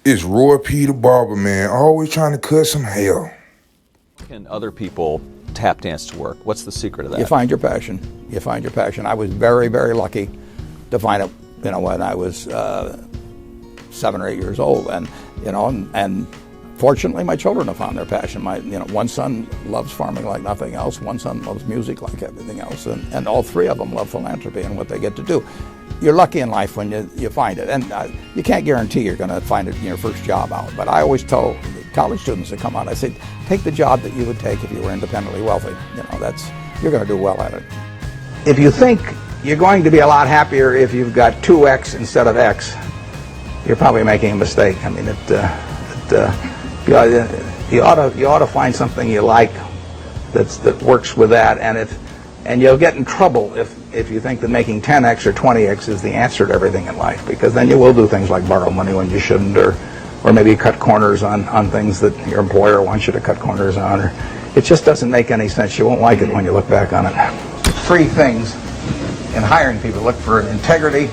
It's Roy P. the Barber, man, always trying to cut some hair. Can other people tap dance to work? What's the secret of that? You find your passion. You find your passion. I was very, very lucky to find it, when I was 7 or 8 years old, and fortunately, my children have found their passion. One son loves farming like nothing else. One son loves music like everything else, and all three of them love philanthropy and what they get to do. You're lucky in life when you find it, and you can't guarantee you're going to find it in your first job out. But I always tell college students that come out, I say, take the job that you would take if you were independently wealthy. You're going to do well at it. If you think you're going to be a lot happier if you've got 2X instead of X, you're probably making a mistake. I mean, you ought to find something you like that works with that, and you'll get in trouble if you think that making 10X or 20X is the answer to everything in life, because then you will do things like borrow money when you shouldn't, or maybe cut corners on things that your employer wants you to cut corners on. Or it just doesn't make any sense. You won't like it when you look back on it. 3 things in hiring people: look for integrity,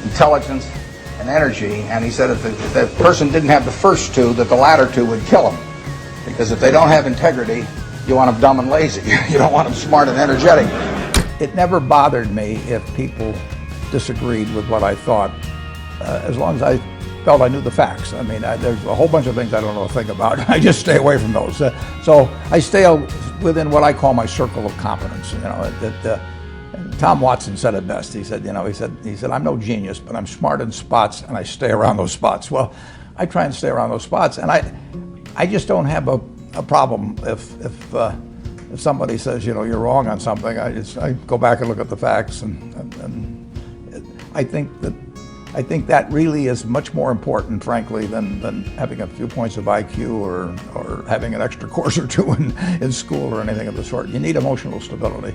intelligence, and energy. And he said if that person didn't have the first 2, that the latter 2 would kill them. Because if they don't have integrity, you want them dumb and lazy. You don't want them smart and energetic. It never bothered me if people disagreed with what I thought, as long as I felt I knew the facts. I mean, there's a whole bunch of things I don't know a thing about. I just stay away from those. So I stay within what I call my circle of competence. Tom Watson said it best. He said, I'm no genius, but I'm smart in spots, and I stay around those spots. Well, I try and stay around those spots, and I just don't have a problem if somebody says, you're wrong on something. I go back and look at the facts, and I think that really is much more important, frankly, than having a few points of IQ or having an extra course or 2 in school or anything of the sort. You need emotional stability.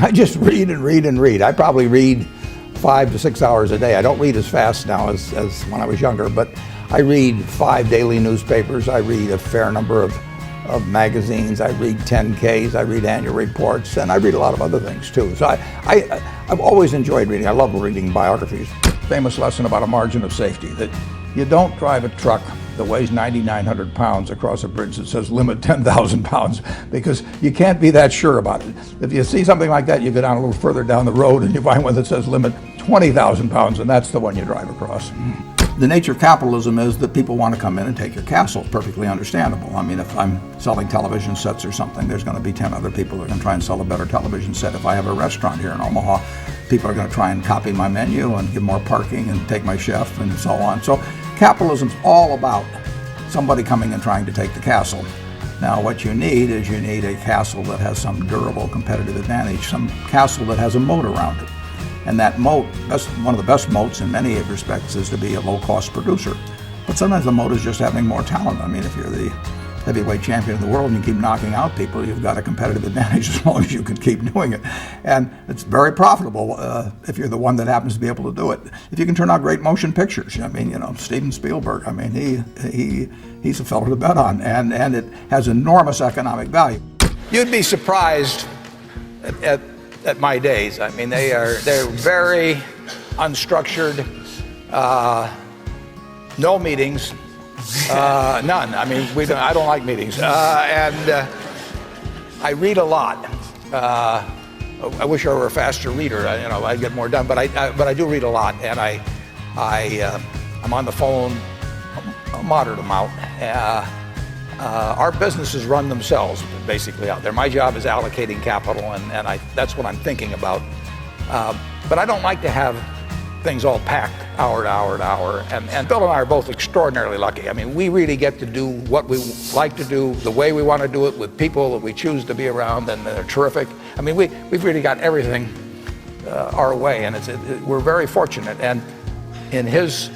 I just read and read and read. I probably read 5 to 6 hours a day. I don't read as fast now as when I was younger, but I read 5 daily newspapers. I read a fair number of magazines. I read 10Ks. I read annual reports, and I read a lot of other things too. So I've always enjoyed reading. I love reading biographies. Famous lesson about a margin of safety, that you don't drive a truck that weighs 9,900 pounds across a bridge that says limit 10,000 pounds, because you can't be that sure about it. If you see something like that, you go down a little further down the road and you find one that says limit 20,000 pounds, and that's the one you drive across. The nature of capitalism is that people want to come in and take your castle. Perfectly understandable. I mean, if I'm selling television sets or something, there's going to be 10 other people that are going to try and sell a better television set. If I have a restaurant here in Omaha, people are going to try and copy my menu and give more parking and take my chef and so on. So capitalism's all about somebody coming and trying to take the castle. Now, what you need is a castle that has some durable competitive advantage, some castle that has a moat around it. And that moat, one of the best moats in many respects, is to be a low-cost producer. But sometimes the moat is just having more talent. I mean, if you're the heavyweight champion of the world and you keep knocking out people, you've got a competitive advantage as long as you can keep doing it. And it's very profitable if you're the one that happens to be able to do it. If you can turn out great motion pictures, I mean, Steven Spielberg, I mean, he's a fellow to bet on, and it has enormous economic value. You'd be surprised at my days. I mean, they're very unstructured, no meetings. None. I mean, I don't like meetings, and I read a lot. I wish I were a faster reader. I'd get more done. But I do read a lot, and I'm on the phone a moderate amount. Our businesses run themselves basically out there. My job is allocating capital, and that's what I'm thinking about. But I don't like to have things all packed hour to hour to hour. And Bill and I are both extraordinarily lucky. I mean, we really get to do what we like to do, the way we want to do it, with people that we choose to be around, and they're terrific. I mean, we've really got everything our way, and we're very fortunate. And in his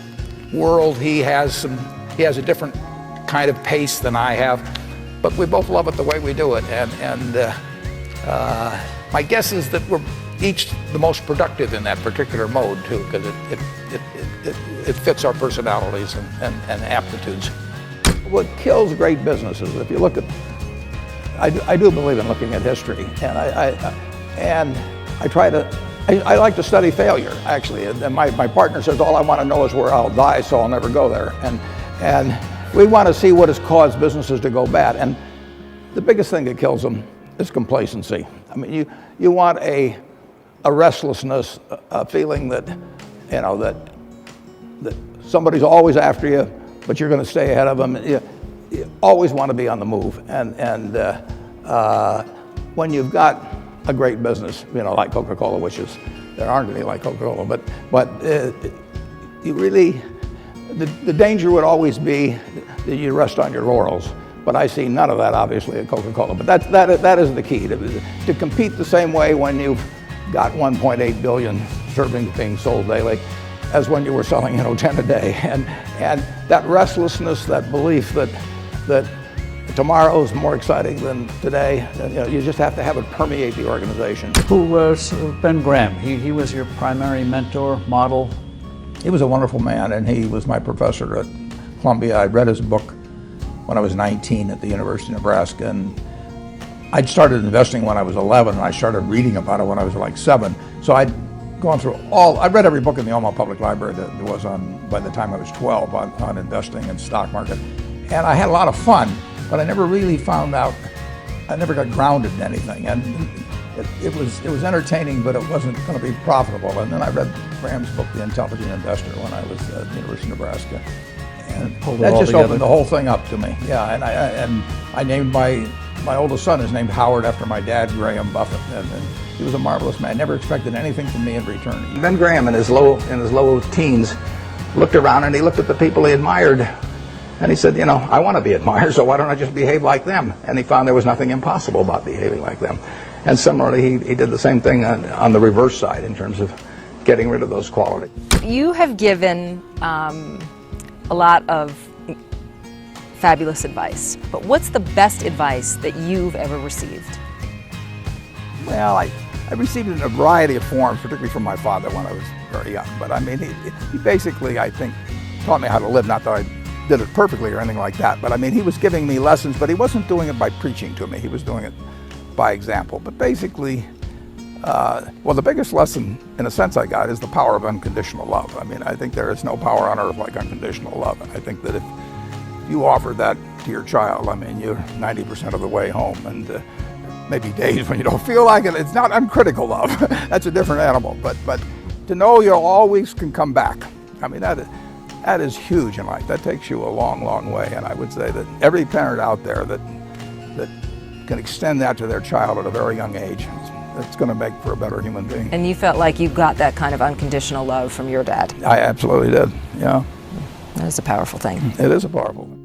world, he has a different kind of pace than I have, but we both love it the way we do it. And my guess is that we're each the most productive in that particular mode too, because it fits our personalities and aptitudes. What kills great businesses, if you look at, I do believe in looking at history, and I try to I like to study failure, actually. And my partner says, all I want to know is where I'll die, so I'll never go there. And we want to see what has caused businesses to go bad. And the biggest thing that kills them is complacency. I mean, you want a restlessness, a feeling that, that somebody's always after you, but you're going to stay ahead of them. You always want to be on the move. And when you've got a great business, like Coca-Cola, which is, there aren't any like Coca-Cola, but you really, the danger would always be that you rest on your laurels. But I see none of that, obviously, at Coca-Cola. But that is the key, to compete the same way when you've got 1.8 billion servings being sold daily as when you were selling 10 a day. And that restlessness, that belief that tomorrow is more exciting than today, you just have to have it permeate the organization. Who was Ben Graham? He was your primary mentor, model? He was a wonderful man, and he was my professor at Columbia. I read his book when I was 19 at the University of Nebraska, and I'd started investing when I was 11, and I started reading about it when I was like 7. So I'd gone through I read every book in the Omaha Public Library that there was by the time I was 12 on investing in stock market. And I had a lot of fun, but I never really found out, I never got grounded in anything. And it was entertaining, but it wasn't going to be profitable. And then I read Graham's book, The Intelligent Investor, when I was at the University of Nebraska. And that just opened the whole thing up to me. Yeah, and I named my oldest son is named Howard after my dad, Graham Buffett, and he was a marvelous man. Never expected anything from me in return. Ben Graham, in his low teens, looked around and he looked at the people he admired, and he said, I want to be admired, so why don't I just behave like them? And he found there was nothing impossible about behaving like them. And similarly, he did the same thing on the reverse side in terms of getting rid of those qualities. You have given a lot of fabulous advice, but what's the best advice that you've ever received? Well, I received it in a variety of forms, particularly from my father when I was very young. But I mean, he basically, I think, taught me how to live. Not that I did it perfectly or anything like that, but I mean, he was giving me lessons, but he wasn't doing it by preaching to me. He was doing it by example. But basically, well, the biggest lesson, in a sense, I got is the power of unconditional love. I mean, I think there is no power on earth like unconditional love. And I think that if you offer that to your child, I mean, you're 90% of the way home. And maybe days when you don't feel like it. It's not uncritical love. That's a different animal. But to know you always can come back. I mean, that is huge in life. That takes you a long, long way. And I would say that every parent out there that can extend that to their child at a very young age, it's going to make for a better human being. And you felt like you got that kind of unconditional love from your dad? I absolutely did, yeah. That is a powerful thing. It is a powerful thing.